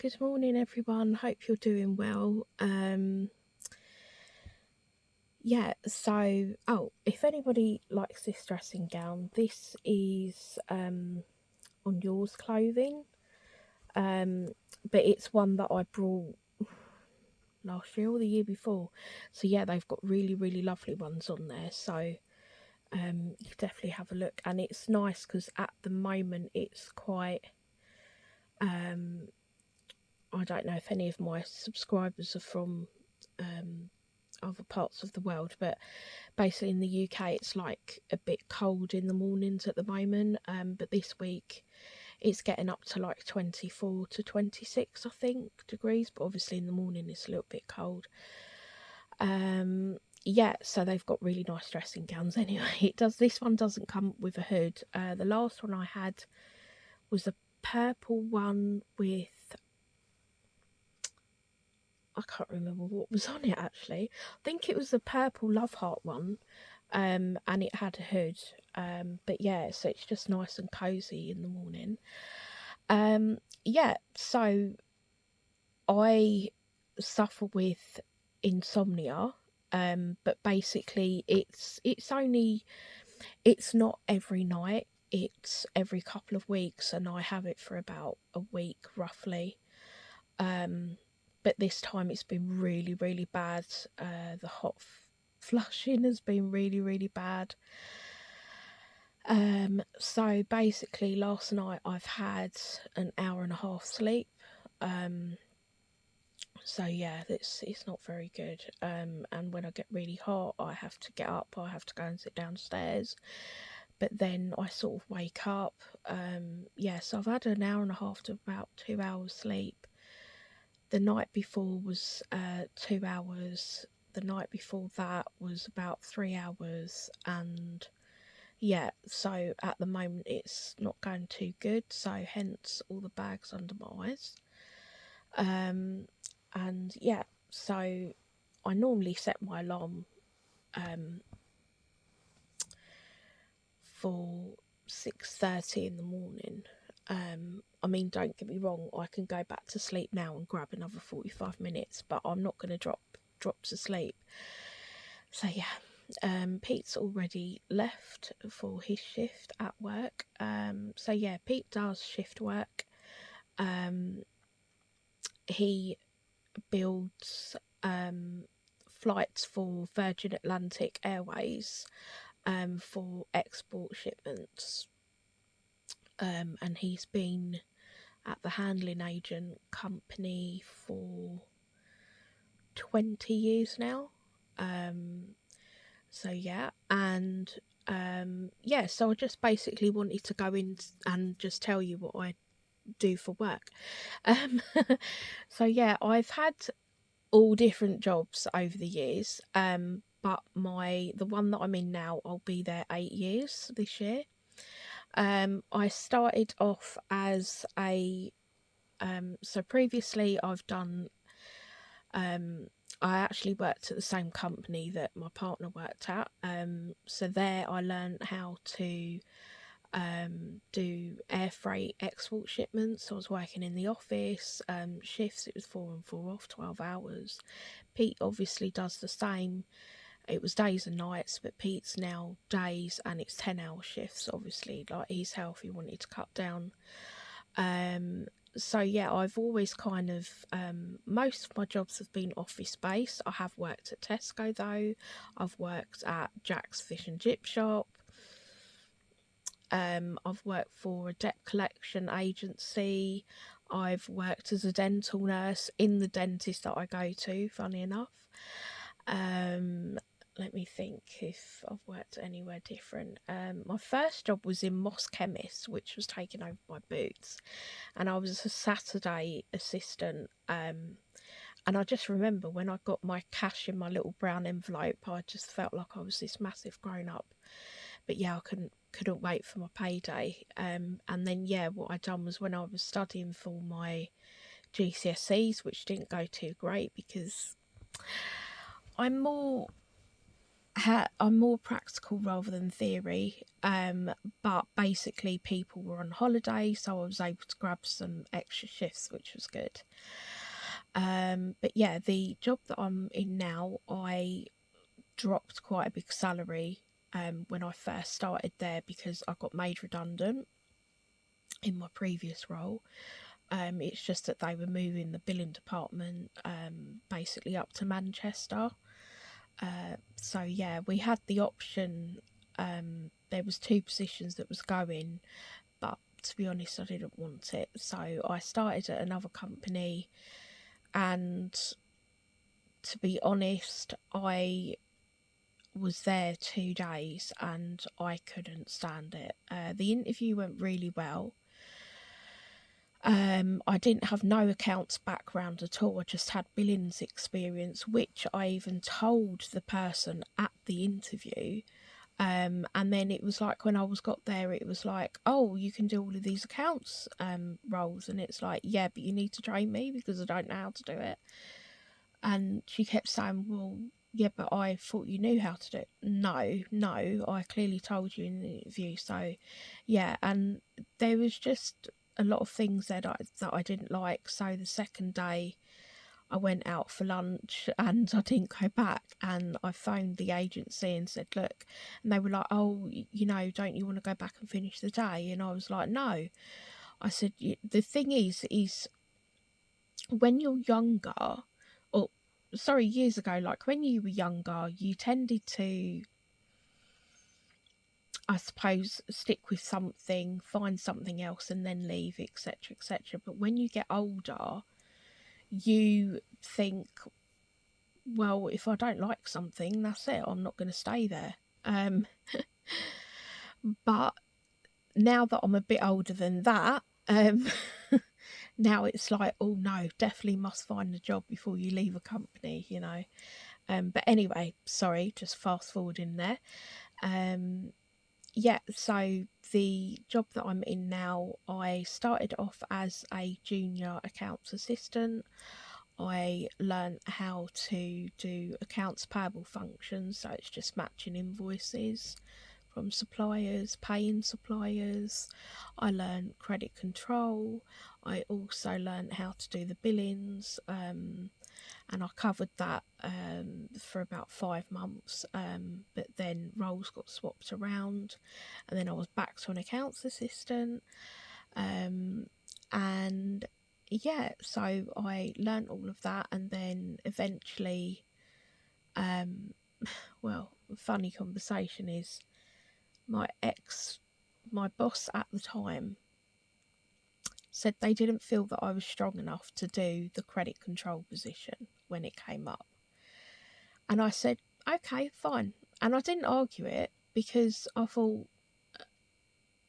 Good morning, everyone. Hope you're doing well. If anybody likes this dressing gown, this is on Yours Clothing. But it's one that I brought last year or the year before. So yeah, they've got really, really lovely ones on there. So you definitely have a look, and it's nice because at the moment it's quite I don't know if any of my subscribers are from other parts of the world, but basically in the UK it's like a bit cold in the mornings at the moment. But this week it's getting up to like 24 to 26, I think, degrees. But obviously in the morning it's a little bit cold. So they've got really nice dressing gowns anyway. This one doesn't come with a hood. The last one I had was a purple one with, I can't remember what was on it actually. I think it was the purple Love Heart one, and it had a hood. But yeah, so it's just nice and cozy in the morning. So I suffer with insomnia, but basically it's not every night. It's every couple of weeks, and I have it for about a week roughly. But this time it's been really, really bad. The hot flushing has been really, really bad. So basically last night I've had an hour and a half sleep. So yeah, it's not very good. And when I get really hot, I have to get up. I have to go and sit downstairs. But then I sort of wake up. So I've had an hour and a half to about 2 hours sleep. The night before was 2 hours. The night before that was about 3 hours. And yeah, so at the moment it's not going too good. So hence all the bags under my eyes. And yeah, so I normally set my alarm for 6:30 in the morning. I mean, don't get me wrong, I can go back to sleep now and grab another 45 minutes, but I'm not going to drop to sleep. So yeah, Pete's already left for his shift at work. So yeah, Pete does shift work. He builds flights for Virgin Atlantic Airways for export shipments. And he's been at the handling agent company for 20 years now. So I just basically wanted to go in and just tell you what I do for work. Um, I've had all different jobs over the years. But the one that I'm in now, I'll be there 8 years this year. I started off as so previously I've done, I actually worked at the same company that my partner worked at. So there I learned how to do air freight export shipments. So I was working in the office, shifts, it was 4 and 4 off, 12 hours. Pete obviously does the same. It was days and nights, but Pete's now days and it's 10-hour shifts. Obviously, like, his health, he wanted to cut down. I've always kind of, most of my jobs have been office based. I have worked at Tesco though. I've worked at Jack's Fish and Chip Shop. I've worked for a debt collection agency. I've worked as a dental nurse in the dentist that I go to, funny enough. Let me think if I've worked anywhere different. My first job was in Moss Chemist, which was taken over by Boots, and I was a Saturday assistant. And I just remember when I got my cash in my little brown envelope, I just felt like I was this massive grown up. But yeah, I couldn't wait for my payday. And then what I done was, when I was studying for my GCSEs, which didn't go too great because I'm more I'm more practical rather than theory. But basically, people were on holiday, so I was able to grab some extra shifts, which was good. But yeah, the job that I'm in now, I dropped quite a big salary when I first started there because I got made redundant in my previous role. It's just that they were moving the billing department basically up to Manchester. So yeah, we had the option. There was 2 positions that was going, but to be honest, I didn't want it. So I started at another company, and to be honest, I was there 2 days and I couldn't stand it. The interview went really well. I didn't have no accounts background at all. I just had billings experience, which I even told the person at the interview. And then it was like when I got there, it was like, oh, you can do all of these accounts roles, and it's like, yeah, but you need to train me because I don't know how to do it. And she kept saying, well, yeah, but I thought you knew how to do it. No, I clearly told you in the interview. So, yeah, and there was just a lot of things that I didn't like. So the second day, I went out for lunch and I didn't go back. And I phoned the agency and said, look, and they were like, oh, don't you want to go back and finish the day? And I was like, no. I said, the thing is when you're younger, or sorry, years ago, like when you were younger, you tended to, I suppose, stick with something, find something else, and then leave, etc., etc. But when you get older, you think, well, if I don't like something, that's it. I'm not going to stay there. But now that I'm a bit older than that, now it's like, oh no, definitely must find a job before you leave a company, But anyway, sorry, just fast forwarding there. Yeah, so the job that I'm in now, I started off as a junior accounts assistant. I learned how to do accounts payable functions, so it's just matching invoices from suppliers, paying suppliers. I learned credit control. I also learned how to do the billings, and I covered that for about 5 months. But then roles got swapped around, and then I was back to an accounts assistant. And yeah, so I learned all of that, and then eventually, well, funny conversation is my boss at the time said they didn't feel that I was strong enough to do the credit control position when it came up. And I said, okay, fine. And I didn't argue it because I thought,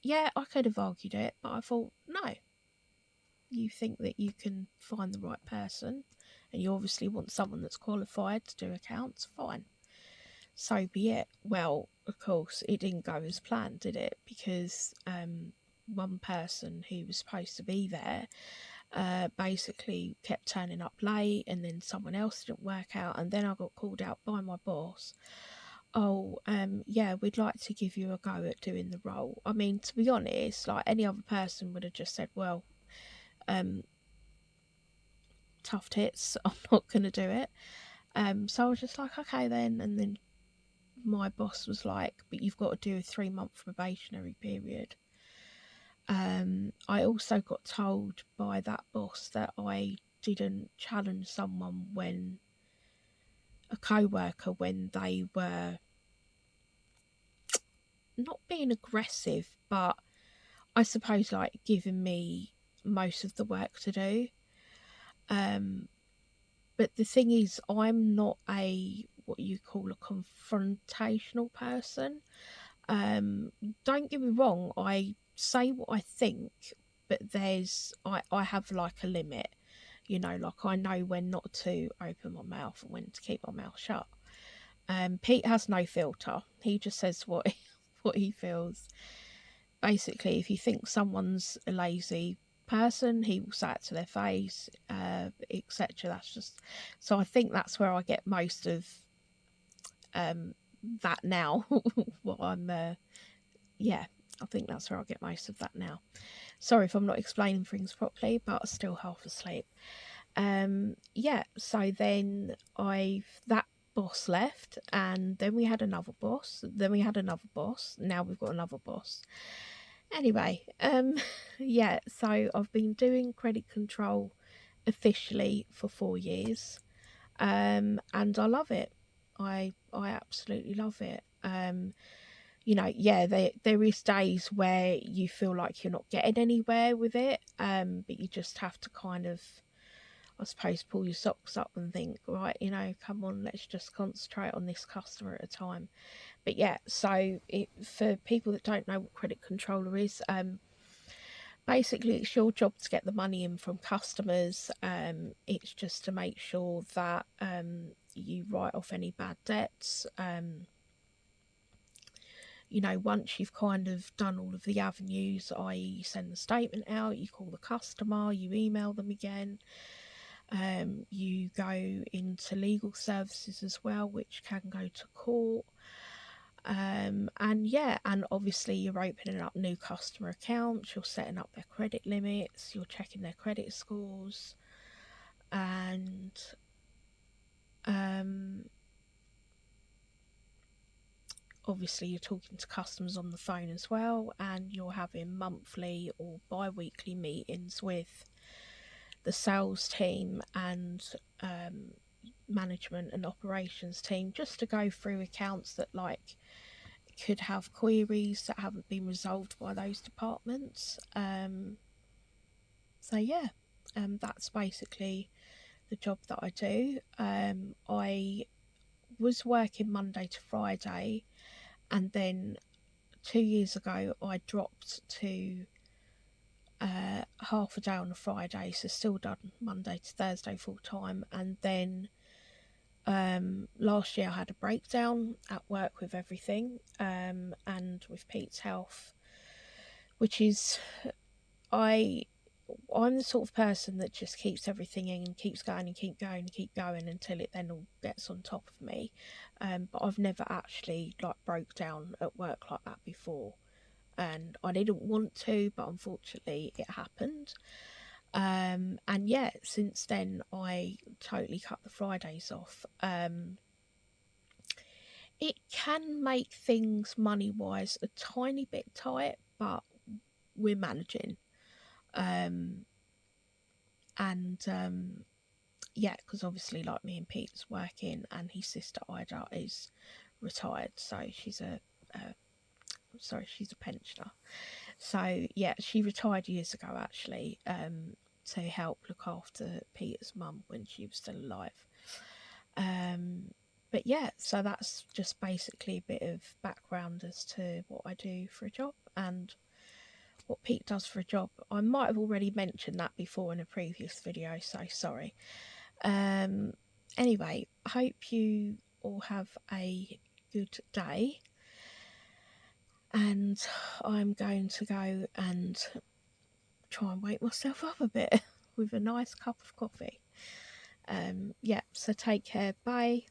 yeah, I could have argued it, but I thought, no, you think that you can find the right person and you obviously want someone that's qualified to do accounts, fine. So be it. Well, of course, it didn't go as planned, did it? Because one person who was supposed to be there basically kept turning up late, and then someone else didn't work out, and then I got called out by my boss. Oh, yeah, we'd like to give you a go at doing the role. I mean, to be honest, like any other person would have just said, well, tough tits, I'm not going to do it. So I was just like, okay then, and then my boss was like, but you've got to do a 3-month probationary period. I also got told by that boss that I didn't challenge someone when a co-worker when they were not being aggressive, but I suppose like giving me most of the work to do. But the thing is, I'm not a what you call a confrontational person. Don't get me wrong, I say what I think, but I have like a limit, like I know when not to open my mouth and when to keep my mouth shut. Pete has no filter. He just says what what he feels. Basically, if he thinks someone's a lazy person, he will say it to their face, etc. That's just so I think that's where I get most of that now. What I'm, yeah, I think that's where I get most of that now. Sorry if I'm not explaining things properly, but I'm still half asleep. Yeah, so then that boss left, and then we had another boss, then we had another boss, now we've got another boss. Anyway, yeah, so I've been doing credit control officially for 4 years, and I love it. I absolutely love it. You know, yeah, there is days where you feel like you're not getting anywhere with it, but you just have to kind of, I suppose, pull your socks up and think, right, you know, come on, let's just concentrate on this customer at a time. But yeah, so for people that don't know what credit controller is, basically it's your job to get the money in from customers. It's just to make sure that you write off any bad debts. You know, once you've kind of done all of the avenues, i.e. you send the statement out, you call the customer, you email them again, you go into legal services as well, which can go to court. And yeah, and obviously you're opening up new customer accounts, you're setting up their credit limits, you're checking their credit scores, and obviously you're talking to customers on the phone as well, and you're having monthly or bi-weekly meetings with the sales team and management and operations team, just to go through accounts that like could have queries that haven't been resolved by those departments. So yeah, that's basically the job that I do. I was working Monday to Friday, and then 2 years ago I dropped to half a day on a Friday, so still done Monday to Thursday full time. And then last year I had a breakdown at work with everything, and with Pete's health, which is, I'm the sort of person that just keeps everything in and keeps going and keep going and keep going until it then all gets on top of me. But I've never actually like broke down at work like that before, and I didn't want to, but unfortunately it happened. And yeah, since then I totally cut the Fridays off. It can make things money wise a tiny bit tight, but we're managing. And yeah, because obviously, like, me and Pete's working, and his sister Ida is retired, so she's a pensioner. So yeah, she retired years ago actually, to help look after Peter's mum when she was still alive. But yeah, so that's just basically a bit of background as to what I do for a job and what Pete does for a job. I might have already mentioned that before in a previous video, so sorry. Anyway, I hope you all have a good day, and I'm going to go and try and wake myself up a bit with a nice cup of coffee. Yeah, so take care, bye.